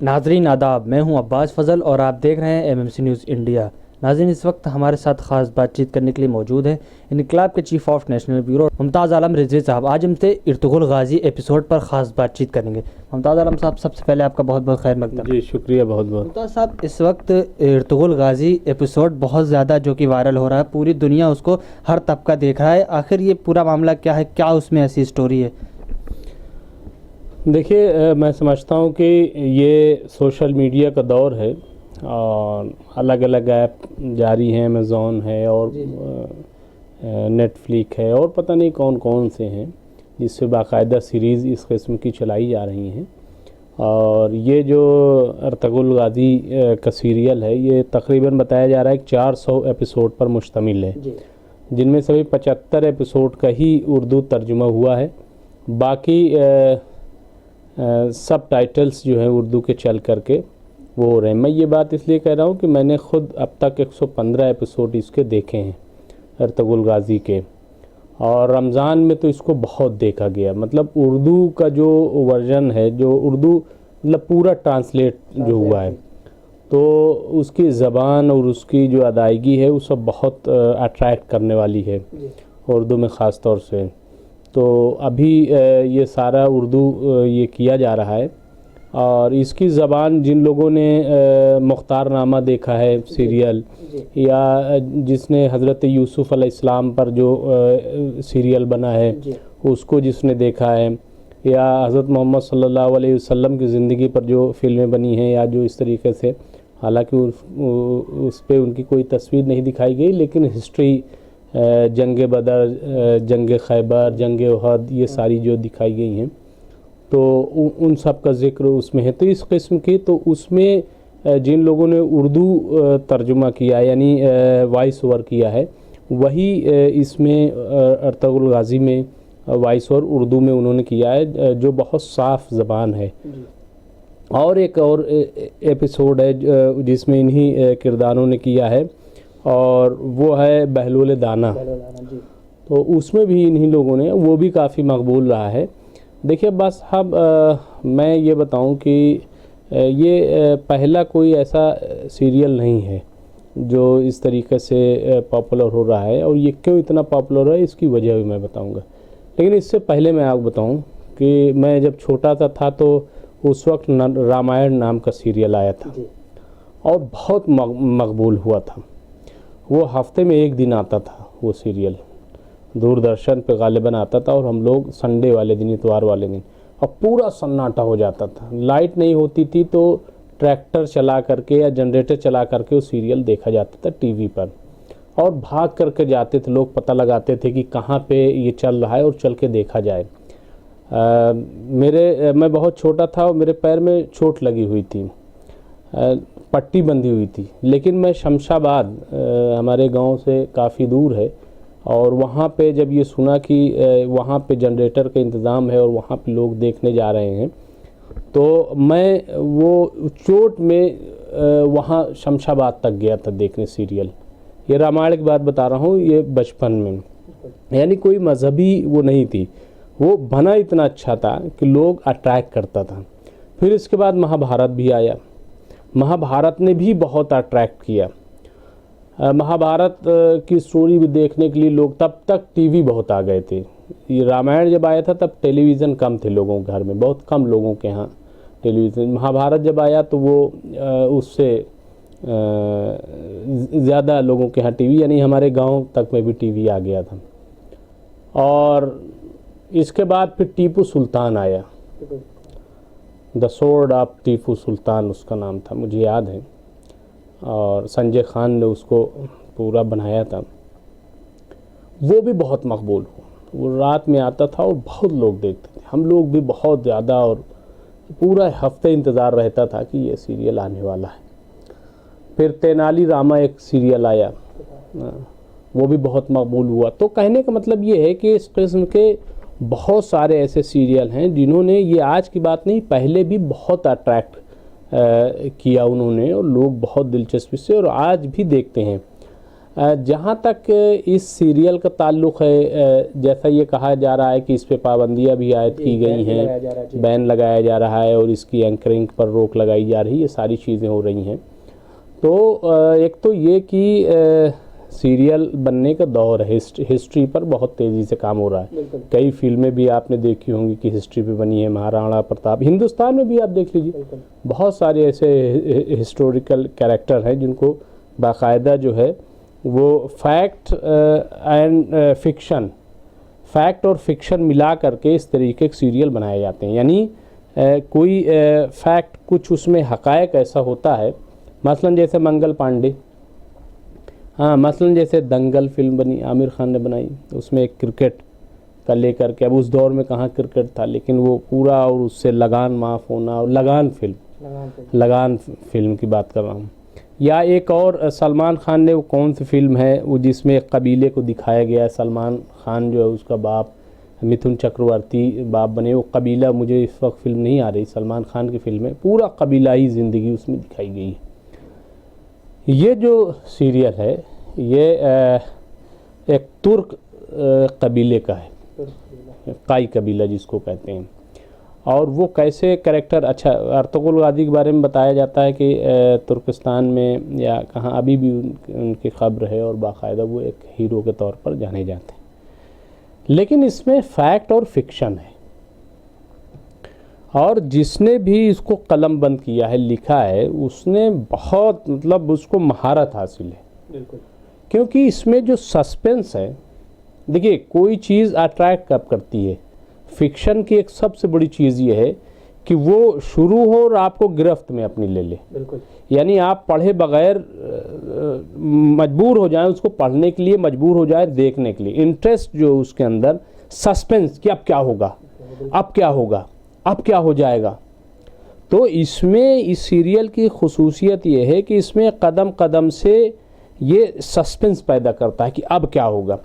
नाजरीन आदाब, मैं हूं अब्बास फ़ज़ल और आप देख रहे हैं एमएमसी न्यूज़ इंडिया। नाज़रीन, इस वक्त हमारे साथ ख़ास बातचीत करने के लिए मौजूद है इनकलाब के chief of national bureau Mumtaz Alam Rizvi sahab. आज हमसे इर्तुगरुल गाज़ी एपिसोड पर ख़ास बातचीत करेंगे। मुमताज़ आलम साहब, सबसे पहले आपका बहुत बहुत खैर मकदम। जी शुक्रिया, बहुत बहुत। मुमताज़ साहब, इस वक्त इर्तुगरुल गाज़ी एपिसोड बहुत ज़्यादा जो कि वायरल हो रहा है, पूरी दुनिया उसको हर तबका देख रहा है। आखिर ये पूरा मामला क्या है, क्या उसमें ऐसी स्टोरी है? देखिए, मैं समझता हूँ कि ये सोशल मीडिया का दौर है और अलग अलग ऐप जारी हैं, अमेज़ॉन है और नेटफ्लिक्स है और पता नहीं कौन कौन से हैं, जिससे बाकायदा सीरीज़ इस किस्म की चलाई जा रही हैं। और ये जो इर्तुगरुल गाज़ी का सीरियल है, ये तकरीबन बताया जा रहा है कि 400 एपिसोड पर मुश्तमिल है, जिनमें से भी 75 एपिसोड का ही उर्दू तर्जुमा हुआ है। बाकी सब टाइटल्स जो हैं उर्दू के चल करके वो हो रहे हैं। मैं ये बात इसलिए कह रहा हूँ कि मैंने ख़ुद अब तक 115 एपिसोड इसके देखे हैं, इर्तुगरुल गाज़ी के, और रमज़ान में तो इसको बहुत देखा गया। मतलब उर्दू का जो वर्जन है, जो उर्दू मतलब पूरा ट्रांसलेट जो हुआ है, तो उसकी ज़बान और उसकी जो अदायगी है वो सब बहुत अट्रैक्ट करने वाली है उर्दू में ख़ास तौर से। तो अभी ये सारा उर्दू ये किया जा रहा है और इसकी ज़बान जिन लोगों ने मुख्तारनामा देखा है सीरियल, या जिसने हज़रत यूसुफ़ अलैहिस्सलाम पर जो सीरियल बना है उसको जिसने देखा है, या हज़रत मोहम्मद सल्लल्लाहु अलैहि वसल्लम की ज़िंदगी पर जो फ़िल्में बनी हैं, या जो इस तरीके से, हालांकि उस पर उनकी कोई तस्वीर नहीं दिखाई गई, लेकिन हिस्ट्री, जंग बदर, जंग खैबर, जंग उहद, ये सारी जो दिखाई गई हैं, तो उन सब का ज़िक्र उसमें है। तो इस किस्म की, तो उसमें जिन लोगों ने उर्दू तर्जुमा किया यानी वॉइस ओवर किया है, वही इसमें इर्तुगरुल गाज़ी में वॉइस ओवर उर्दू में उन्होंने किया है, जो बहुत साफ़ ज़बान है। और एक और एपिसोड है जिसमें इन्हीं किरदारों ने किया है, और वो है बहलूल दाना। तो उसमें भी इन्हीं लोगों ने, वो भी काफ़ी मकबूल रहा है। देखिए, बस अब मैं ये बताऊं कि ये पहला कोई ऐसा सीरियल नहीं है जो इस तरीके से पॉपुलर हो रहा है, और ये क्यों इतना पॉपुलर है इसकी वजह भी मैं बताऊंगा। लेकिन इससे पहले मैं आपको बताऊं कि मैं जब छोटा सा था तो उस वक्त रामायण नाम का सीरियल आया था और बहुत मकबूल हुआ था। वो हफ्ते में एक दिन आता था, वो सीरियल दूरदर्शन पे गालिबन आता था, और हम लोग संडे वाले दिन, इतवार वाले दिन, और पूरा सन्नाटा हो जाता था। लाइट नहीं होती थी तो ट्रैक्टर चला करके या जनरेटर चला करके वो सीरियल देखा जाता था टीवी पर, और भाग करके जाते थे लोग, पता लगाते थे कि कहाँ पे ये चल रहा है और चल के देखा जाए। मैं बहुत छोटा था और मेरे पैर में चोट लगी हुई थी, पट्टी बंधी हुई थी, लेकिन मैं शमशाबाद, हमारे गांव से काफ़ी दूर है, और वहाँ पे जब ये सुना कि वहाँ पे जनरेटर का इंतज़ाम है और वहाँ पे लोग देखने जा रहे हैं, तो मैं वो चोट में वहाँ शमशाबाद तक गया था देखने सीरियल। ये रामायण की बात बता रहा हूँ, ये बचपन में, यानी कोई मजहबी वो नहीं थी, वो बना इतना अच्छा था कि लोग अट्रैक्ट करता था। फिर इसके बाद महाभारत भी आया, महाभारत ने भी बहुत अट्रैक्ट किया। महाभारत की स्टोरी भी देखने के लिए लोग, तब तक टीवी बहुत आ गए थे। ये रामायण जब आया था तब टेलीविज़न कम थे लोगों के घर में, बहुत कम लोगों के यहाँ टेलीविज़न। महाभारत जब आया तो वो उससे ज़्यादा लोगों के यहाँ टीवी, यानी हमारे गांव तक में भी टीवी आ गया था। और इसके बाद फिर टीपू सुल्तान आया, the sword of Tipu Sultan उसका नाम था, मुझे याद है, और संजय खान ने उसको पूरा बनाया था। वो भी बहुत मकबूल हुआ, वो रात में आता था और बहुत लोग देखते थे, हम लोग भी बहुत ज़्यादा, और पूरा हफ्ते इंतज़ार रहता था कि ये सीरियल आने वाला है। फिर तेनाली रामा एक सीरियल आया, वो भी बहुत मकबूल हुआ। तो कहने का मतलब ये है कि इस किस्म के बहुत सारे ऐसे सीरियल हैं जिन्होंने, ये आज की बात नहीं, पहले भी बहुत अट्रैक्ट किया उन्होंने, और लोग बहुत दिलचस्पी से और आज भी देखते हैं। जहाँ तक इस सीरियल का ताल्लुक़ है, जैसा ये कहा जा रहा है कि इस पे पाबंदियाँ भी आयद की गई हैं, बैन लगाया जा रहा है और इसकी एंकरिंग पर रोक लगाई जा रही है, ये सारी चीज़ें हो रही हैं। तो एक तो ये कि सीरियल बनने का दौर है, हिस्ट्री पर बहुत तेज़ी से काम हो रहा है। कई फिल्में भी आपने देखी होंगी कि हिस्ट्री पे बनी है, महाराणा प्रताप, हिंदुस्तान में भी आप देख लीजिए बहुत सारे ऐसे हिस्टोरिकल कैरेक्टर हैं जिनको बाकायदा जो है वो फैक्ट और फिक्शन मिला करके इस तरीके के सीरियल बनाए जाते हैं। यानी कोई फैक्ट, कुछ उसमें हक़ायक़ ऐसा होता है, मसलन जैसे मंगल पांडे, हाँ मसलन जैसे दंगल फिल्म बनी, आमिर खान ने बनाई, उसमें एक क्रिकेट का लेकर के, अब उस दौर में कहाँ क्रिकेट था, लेकिन वो पूरा, और उससे लगान माफ़ होना, और लगान फिल्म की बात कर रहा हूँ। या एक और सलमान खान ने, वो कौन सी फिल्म है वो जिसमें एक कबीले को दिखाया गया है, सलमान खान जो है उसका बाप मिथुन चक्रवर्ती बाप बने, वो कबीला, मुझे इस वक्त फिल्म नहीं आ रही, सलमान खान की फिल्म है, पूरा कबीलाई ज़िंदगी उसमें दिखाई गई है। ये जो सीरियल है ये एक तुर्क कबीले का है, काई कबीला जिसको कहते हैं, और वो कैसे कैरेक्टर, अच्छा अर्तुगरुल गाजी के बारे में बताया जाता है कि तुर्किस्तान में या कहाँ अभी भी उनकी खबर है और बाकायदा वो एक हीरो के तौर पर जाने जाते हैं। लेकिन इसमें फैक्ट और फिक्शन है, और जिसने भी इसको कलम बंद किया है, लिखा है, उसने बहुत, मतलब उसको महारत हासिल है। बिल्कुल, क्योंकि इसमें जो सस्पेंस है, देखिए कोई चीज़ अट्रैक्ट कब करती है, फिक्शन की एक सबसे बड़ी चीज़ ये है कि वो शुरू हो और आपको गिरफ्त में अपनी ले ले। बिल्कुल, यानी आप पढ़े बगैर मजबूर हो जाएं, उसको पढ़ने के लिए मजबूर हो जाएं, देखने के लिए, इंटरेस्ट जो उसके अंदर, सस्पेंस कि अब क्या होगा, अब क्या होगा, अब क्या हो जाएगा। तो इसमें इस सीरियल की खुसूसियत ये है कि इसमें कदम कदम से ये सस्पेंस पैदा करता है कि अब क्या होगा।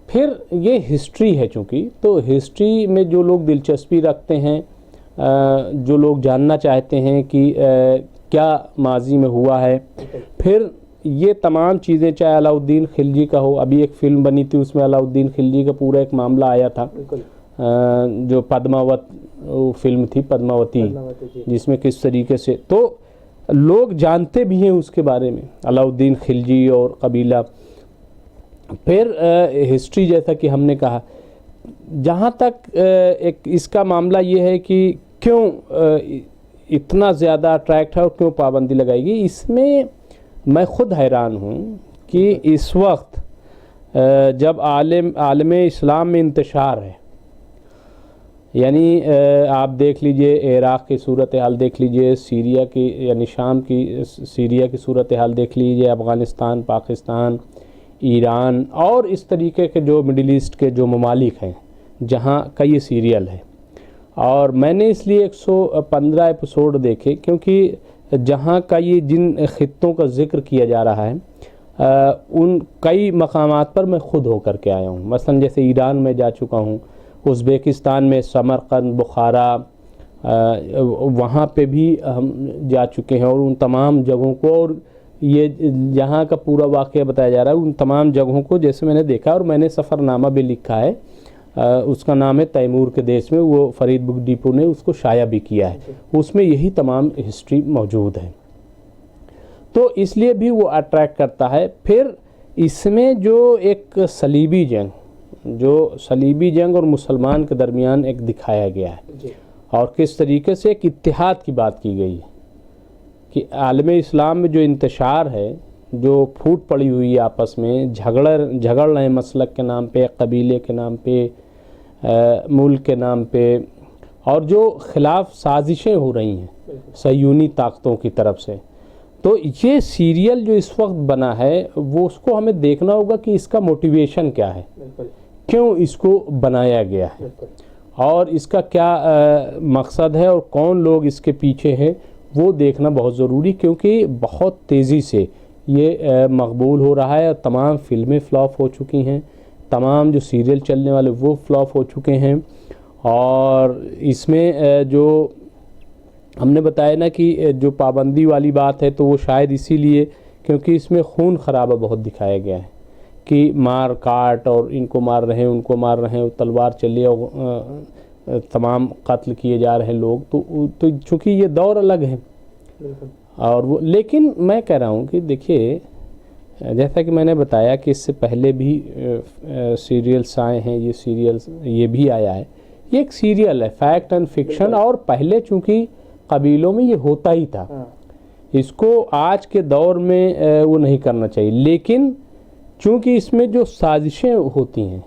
फिर ये हिस्ट्री है चूँकि, तो हिस्ट्री में जो लोग दिलचस्पी रखते हैं, जो लोग जानना चाहते हैं कि क्या माजी में हुआ है, फिर ये तमाम चीज़ें, चाहे अलाउद्दीन खिलजी का हो, अभी एक फ़िल्म बनी थी उसमें अलाउद्दीन खिलजी का पूरा एक मामला आया था, जो पद्मावत फिल्म थी, पद्मावती, जिसमें किस तरीके से, तो लोग जानते भी हैं उसके बारे में, अलाउद्दीन खिलजी और कबीला। फिर हिस्ट्री, जैसा कि हमने कहा, जहाँ तक एक इसका मामला ये है कि क्यों इतना ज़्यादा अट्रैक्ट है और क्यों पाबंदी लगाएगी, इसमें मैं ख़ुद हैरान हूँ कि इस वक्त जब आलम इस्लाम में इंतशार है, यानी आप देख लीजिए इराक़ की सूरत हाल देख लीजिए, सीरिया की यानी शाम की सीरिया की सूरत हाल देख लीजिए, अफ़ग़ानिस्तान, पाकिस्तान, ईरान और इस तरीके के जो मिडिल ईस्ट के जो ममालिक हैं जहाँ कई सीरियल है। और मैंने इसलिए 115 एपिसोड देखे क्योंकि जहाँ का ये जिन ख़ित्तों का ज़िक्र किया जा रहा है उन कई मकामात पर मैं ख़ुद होकर के आया हूँ। मसलन जैसे ईरान में जा चुका हूँ, उज़्बेकिस्तान में समरकंद, बुखारा, वहाँ पे भी हम जा चुके हैं और उन तमाम जगहों को, और ये जहाँ का पूरा वाक़या बताया जा रहा है उन तमाम जगहों को जैसे मैंने देखा, और मैंने सफ़रनामा भी लिखा है, उसका नाम है तैमूर के देश में, वो फरीद बुक डिपो ने उसको शाया भी किया है, उसमें यही तमाम हिस्ट्री मौजूद है, तो इसलिए भी वो अट्रैक्ट करता है। फिर इसमें जो एक सलीबी जंग और मुसलमान के दरमियान एक दिखाया गया है, और किस तरीके से एक इत्तिहाद की बात की गई है कि आलम इस्लाम में जो इंतशार है, जो फूट पड़ी हुई आपस में, झगड़ रहे मसलक के नाम पे, कबीले के नाम पे, मुल्क के नाम पे, और जो ख़िलाफ़ साजिशें हो रही हैं सयूनी ताकतों की तरफ से, तो ये सीरियल जो इस वक्त बना है वो उसको हमें देखना होगा कि इसका मोटिवेशन क्या है, क्यों इसको बनाया गया है, और इसका क्या मकसद है, और कौन लोग इसके पीछे हैं, वो देखना बहुत ज़रूरी, क्योंकि बहुत तेज़ी से ये मकबूल हो रहा है। तमाम फिल्में फ्लॉप हो चुकी हैं, तमाम जो सीरियल चलने वाले वो फ्लॉप हो चुके हैं, और इसमें जो हमने बताया ना कि जो पाबंदी वाली बात है, तो वो शायद इसीलिए क्योंकि इसमें खून खराबा बहुत दिखाया गया है कि मार काट और इनको मार रहे हैं उनको मार रहे हैं, तलवार चली और तमाम कत्ल किए जा रहे हैं लोग। तो चूँकि ये दौर अलग है और वो, लेकिन मैं कह रहा हूँ कि देखिए जैसा कि मैंने बताया कि इससे पहले भी सीरियल्स आए हैं, ये सीरियल्स ये भी आया है, ये एक सीरियल है फैक्ट एंड फिक्शन, और पहले चूँकि कबीलों में ये होता ही था, इसको आज के दौर में वो नहीं करना चाहिए। लेकिन चूँकि इसमें जो साजिशें होती हैं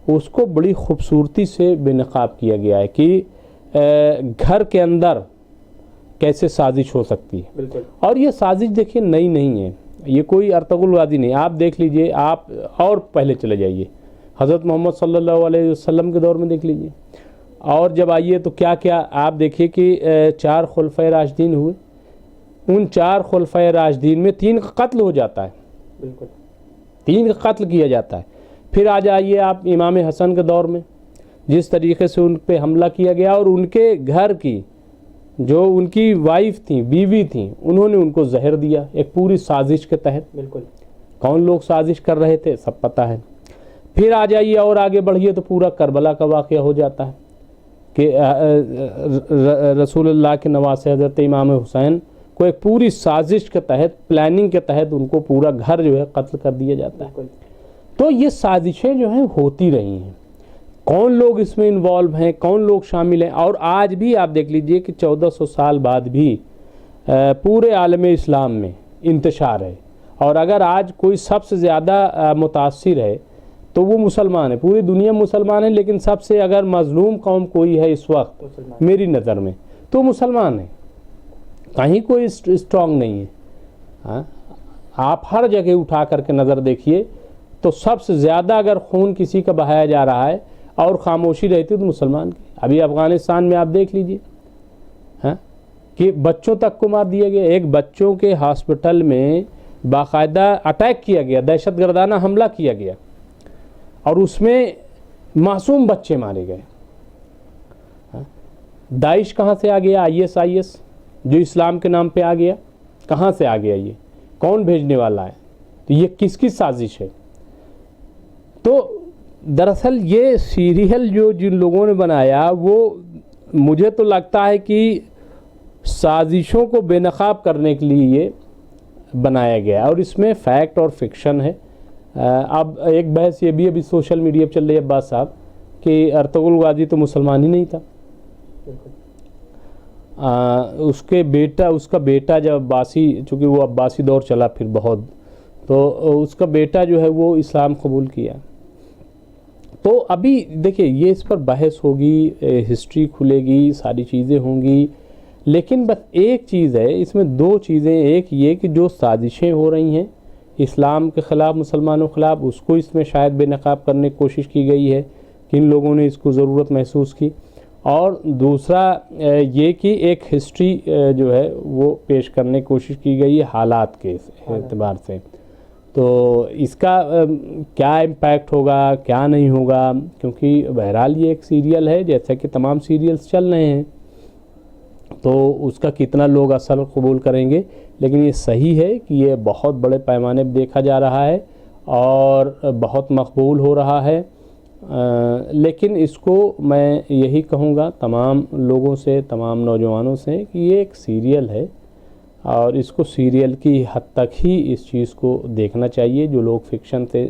उसको बड़ी खूबसूरती से बेनकाब किया गया है कि घर के अंदर कैसे साजिश हो सकती है। बिल्कुल। और ये साजिश देखिए नई नहीं है, ये कोई अर्तुगरुल गाजी नहीं। आप देख लीजिए, आप और पहले चले जाइए, हज़रत मोहम्मद सल्लल्लाहु अलैहि वसल्लम के दौर में देख लीजिए, और जब आइए तो क्या क्या आप देखिए कि 4 खुलफ़ाए राशिदीन हुए, उन 4 खुलफ़ाए राशिदीन में 3 का कत्ल हो जाता है। बिल्कुल। 3 का कत्ल किया जाता है। फिर आ जाइए आप इमाम हसन के दौर में, जिस तरीके से उन पे हमला किया गया और उनके घर की जो उनकी वाइफ थी, बीवी थी, उन्होंने उनको जहर दिया एक पूरी साजिश के तहत। बिल्कुल। कौन लोग साजिश कर रहे थे सब पता है। फिर आ जाइए और आगे बढ़िए तो पूरा करबला का वाक़या हो जाता है कि रसूलुल्लाह के नवासे हज़रत इमाम हुसैन को एक पूरी साजिश के तहत, प्लानिंग के तहत उनको पूरा घर जो है कत्ल कर दिया जाता है। तो ये साजिशें जो हैं होती रही हैं, कौन लोग इसमें इन्वॉल्व हैं, कौन लोग शामिल हैं। और आज भी आप देख लीजिए कि 1400 साल बाद भी पूरे आलम इस्लाम में इंतशार है, और अगर आज कोई सबसे ज़्यादा मुतासिर है तो वो मुसलमान है, पूरी दुनिया मुसलमान है, लेकिन सबसे अगर मजलूम कौम कोई है इस वक्त मेरी नज़र में तो मुसलमान है, कहीं कोई स्ट्रॉन्ग नहीं है। हाँ, आप हर जगह उठा करके नज़र देखिए तो सबसे ज़्यादा अगर खून किसी का बहाया जा रहा है और ख़ामोशी रहती तो मुसलमान की। अभी अफ़गानिस्तान में आप देख लीजिए, हाँ, कि बच्चों तक को मार दिया गया। एक बच्चों के हॉस्पिटल में बाकायदा अटैक किया गया, दहशतगर्दाना हमला किया गया, और उसमें मासूम बच्चे मारे गए। हाँ, दाइश कहाँ से आ गया, ISIS जो इस्लाम के नाम पे आ गया, कहाँ से आ गया, ये कौन भेजने वाला है, तो ये किसकी साजिश है। तो दरअसल ये सीरियल जो जिन लोगों ने बनाया वो मुझे तो लगता है कि साजिशों को बेनकाब करने के लिए ये बनाया गया, और इसमें फैक्ट और फिक्शन है। अब एक बहस ये भी अभी सोशल मीडिया पर चल रही है अब्बास साहब कि अर्तुगरुल गाजी तो मुसलमान ही नहीं था। उसका बेटा जब अब्बासी, चूँकि वो अब्बासी दौर चला फिर बहुत, तो उसका बेटा जो है वो इस्लाम कबूल किया। तो अभी देखिए ये इस पर बहस होगी, हिस्ट्री खुलेगी, सारी चीज़ें होंगी, लेकिन बस एक चीज़ है इसमें, 2 चीज़ें। एक ये कि जो साजिशें हो रही हैं इस्लाम के ख़िलाफ़, मुसलमानों के ख़िलाफ़, उसको इसमें शायद बेनकाब करने की कोशिश की गई है, किन लोगों ने इसको ज़रूरत महसूस की। और दूसरा ये कि एक हिस्ट्री जो है वो पेश करने की कोशिश की गई है हालात के एतबार से। तो इसका क्या इम्पैक्ट होगा, क्या नहीं होगा, क्योंकि बहरहाल ये एक सीरियल है, जैसा कि तमाम सीरियल्स चल रहे हैं, तो उसका कितना लोग असर कबूल करेंगे। लेकिन ये सही है कि ये बहुत बड़े पैमाने पर देखा जा रहा है और बहुत मकबूल हो रहा है। लेकिन इसको मैं यही कहूँगा तमाम लोगों से, तमाम नौजवानों से कि ये एक सीरियल है और इसको सीरियल की हद तक ही इस चीज़ को देखना चाहिए। जो लोग फिक्शन से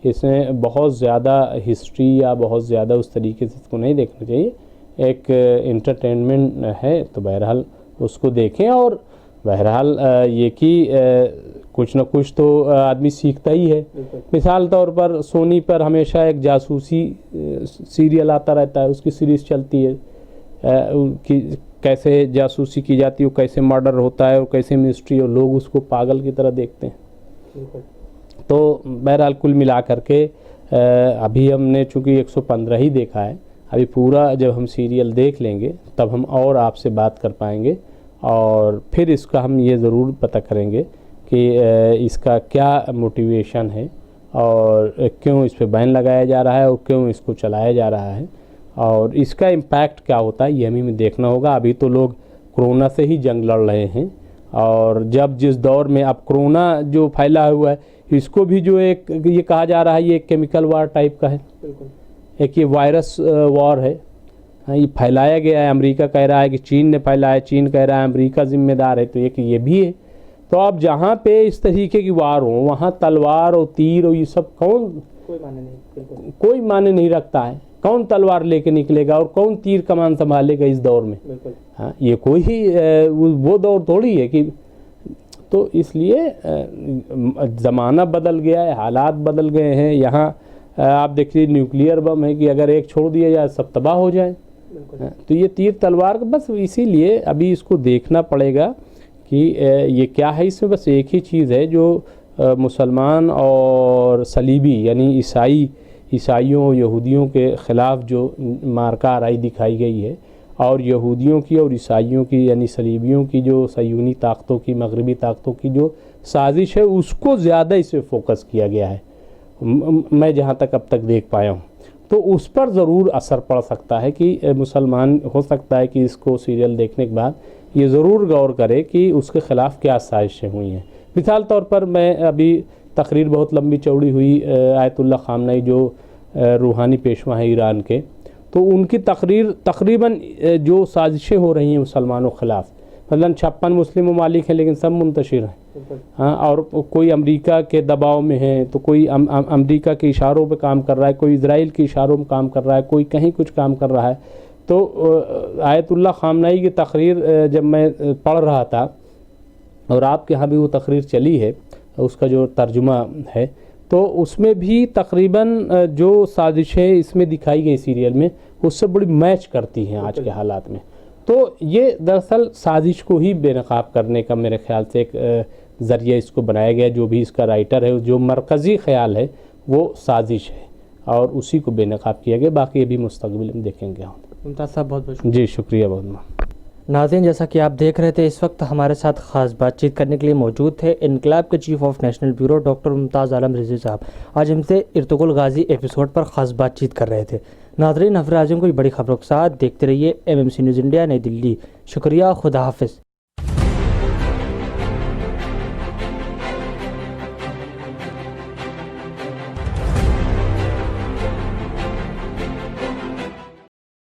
इसमें बहुत ज़्यादा हिस्ट्री या बहुत ज़्यादा उस तरीके से इसको नहीं देखना चाहिए, एक एंटरटेनमेंट है तो बहरहाल उसको देखें। और बहरहाल ये कि कुछ न कुछ तो आदमी सीखता ही है। मिसाल तौर पर सोनी पर हमेशा एक जासूसी सीरियल आता रहता है, उसकी सीरीज़ चलती है कि कैसे जासूसी की जाती है, कैसे मर्डर होता है और कैसे मिस्ट्री, और लोग उसको पागल की तरह देखते हैं। तो बहरहाल कुल मिला करके अभी हमने चूँकि 115 ही देखा है, अभी पूरा जब हम सीरियल देख लेंगे तब हम और आपसे बात कर पाएंगे और फिर इसका हम ये ज़रूर पता करेंगे कि इसका क्या मोटिवेशन है और क्यों इस पे बैन लगाया जा रहा है और क्यों इसको चलाया जा रहा है और इसका इम्पैक्ट क्या होता है, ये हमें देखना होगा। अभी तो लोग कोरोना से ही जंग लड़ रहे हैं और जब जिस दौर में अब कोरोना जो फैला हुआ है, इसको भी जो एक ये कहा जा रहा है ये एक केमिकल वार टाइप का है, एक ये वायरस वॉर है। ये फैलाया गया है, अमेरिका कह रहा है कि चीन ने फैलाया, चीन कह रहा है अमेरिका जिम्मेदार है, तो एक ये भी है। तो अब जहाँ पे इस तरीके की वार हो वहाँ तलवार और तीर और ये सब कोई माने नहीं रखता है। कौन तलवार लेके निकलेगा और कौन तीर कमान संभालेगा इस दौर में? हाँ, ये कोई ही वो दौर थोड़ी है कि, तो इसलिए ज़माना बदल गया है, हालात बदल गए हैं। यहाँ आप देखिए न्यूक्लियर बम है कि अगर एक छोड़ दिया जाए सब तबाह हो जाए। तो ये तीर तलवार बस इसीलिए अभी इसको देखना पड़ेगा कि ये क्या है। इसमें बस एक ही चीज़ है जो मुसलमान और सलीबी यानी ईसाइयों यहूदियों के ख़िलाफ़ जो मार्का आराई दिखाई गई है, और यहूदियों की और ईसाइयों की यानी सलीबियों की जो सयूनी ताकतों की, मगरबी ताकतों की जो साजिश है, उसको ज़्यादा इसे फोकस किया गया है, मैं जहाँ तक अब तक देख पाया हूँ। तो उस पर ज़रूर असर पड़ सकता है कि मुसलमान हो सकता है कि इसको सीरियल देखने के बाद ये ज़रूर गौर करे कि उसके ख़िलाफ़ क्या साजिशें हुई हैं। मिसाल तौर पर मैं अभी तकरीर बहुत लंबी चौड़ी हुई आयतुल्ला ख़ामनेई जो रूहानी पेशवा हैं ईरान के, तो उनकी तकरीर तकरीबन जो साजिशें हो रही हैं मुसलमानों के ख़िलाफ़, मतलब 56 मुस्लिम ममालिक हैं लेकिन सब मुंतशिर हैं। हाँ, और कोई अमेरिका के दबाव में है, तो कोई अमेरिका के इशारों पे काम कर रहा है, कोई इजराइल के इशारों में काम कर रहा है, कोई कहीं कुछ काम कर रहा है। तो आयतुल्ला ख़ामनेई की तकरीर जब मैं पढ़ रहा था, और आपके यहाँ भी वो तकरीर चली है, उसका जो तर्जुमा है, तो उसमें भी तकरीबन जो साजिशें इसमें दिखाई गई सीरियल में उससे बड़ी मैच करती हैं आज के हालात में। तो ये दरअसल साजिश को ही बेनकाब करने का मेरे ख्याल से एक ज़रिया इसको बनाया गया। जो भी इसका राइटर है, जो मरकज़ी ख्याल है वो साजिश है और उसी को बेनकाब किया गया। बाकी ये भी मुस्तक़बिल में देखेंगे हम। मुमताज़ साहब बहुत बहुत जी शुक्रिया बहुत बहुत। नाज़रीन, जैसा कि आप देख रहे थे, इस वक्त हमारे साथ ख़ास बातचीत करने के लिए मौजूद थे इनकलाब के chief of national bureau doctor Mumtaz Alam Rizvi साहब। आज हमसे इर्तुगुल गाज़ी एपिसोड पर ख़ास बातचीत कर रहे थे। नाज़रीन, हफ़र आज़म को बड़ी खबरों के साथ देखते रहिए MMC न्यूज़ इंडिया, नई दिल्ली। शुक्रिया, खुदा हाफ़िज़।